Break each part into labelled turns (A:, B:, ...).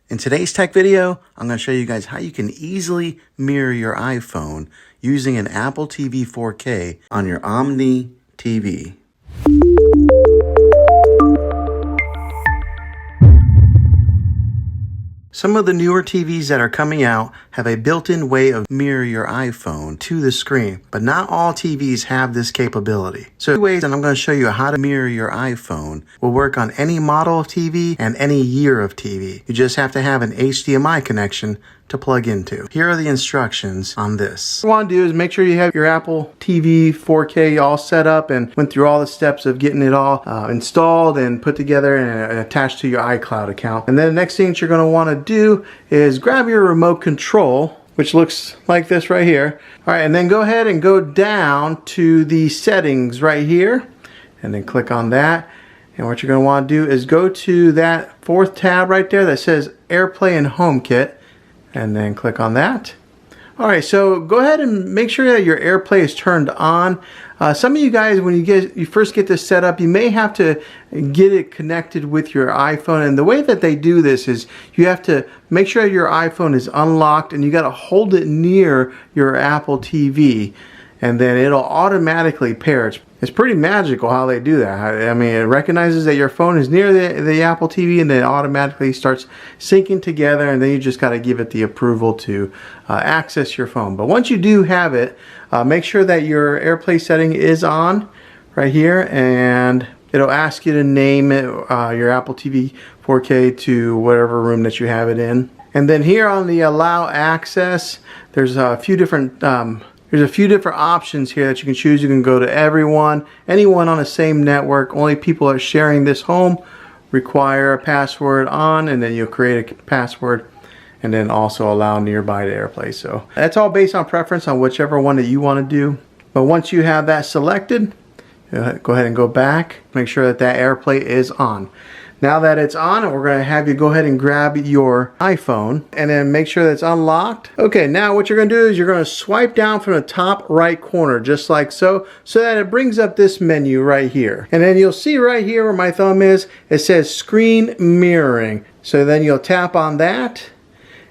A: In today's tech video, I'm going to show you guys how you can easily mirror your iPhone using an Apple TV 4K on your Omni TV. Some of the newer TVs that are coming out have a built-in way of mirror your iPhone to the screen, but not all TVs have this capability. So two ways that I'm going to show you how to mirror your iPhone will work on any model of TV and any year of TV. You just have to have an HDMI connection to plug into. Here are the instructions on this. What you want to do is make sure you have your Apple TV 4K all set up and went through all the steps of getting it all installed and put together and attached to your iCloud account. And then the next thing that you're going to want to do is grab your remote control, which looks like this right here. All right, and then go ahead and go down to the settings right here and then click on that. And what you're going to want to do is go to that fourth tab right there that says AirPlay and HomeKit. And then click on that. All right, so go ahead and make sure that your AirPlay is turned on. Some of you guys, when you first get this set up, you may have to get it connected with your iPhone. And the way that they do this is you have to make sure your iPhone is unlocked and you got to hold it near your Apple TV. And then it'll automatically pair. It's pretty magical how they do that. I mean, it recognizes that your phone is near the Apple TV and then it automatically starts syncing together, and then you just got to give it the approval to access your phone. But once you do have it, make sure that your AirPlay setting is on right here, and it'll ask you to name it your Apple TV 4K to whatever room that you have it in. And then here on the Allow Access, there's a few different options here that you can choose. You can go to everyone, anyone on the same network. Only people that are sharing this home require a password on, and then you'll create a password, and then also allow nearby to AirPlay. So that's all based on preference on whichever one that you want to do. But once you have that selected, go ahead and go back. Make sure that AirPlay is on. Now that it's on, we're going to have you go ahead and grab your iPhone and then make sure that it's unlocked. Okay, now what you're going to do is you're going to swipe down from the top right corner, just like so, so that it brings up this menu right here. And then you'll see right here where my thumb is, it says screen mirroring. So then you'll tap on that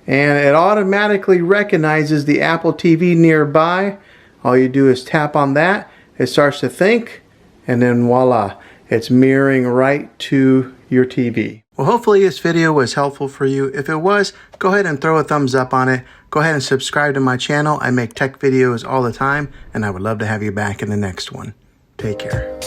A: and it automatically recognizes the Apple TV nearby. All you do is tap on that, it starts to think, and then voila, it's mirroring right to your TV. Well, hopefully this video was helpful for you. If it was, go ahead and throw a thumbs up on it. Go ahead and subscribe to my channel. I make tech videos all the time, and I would love to have you back in the next one. Take care.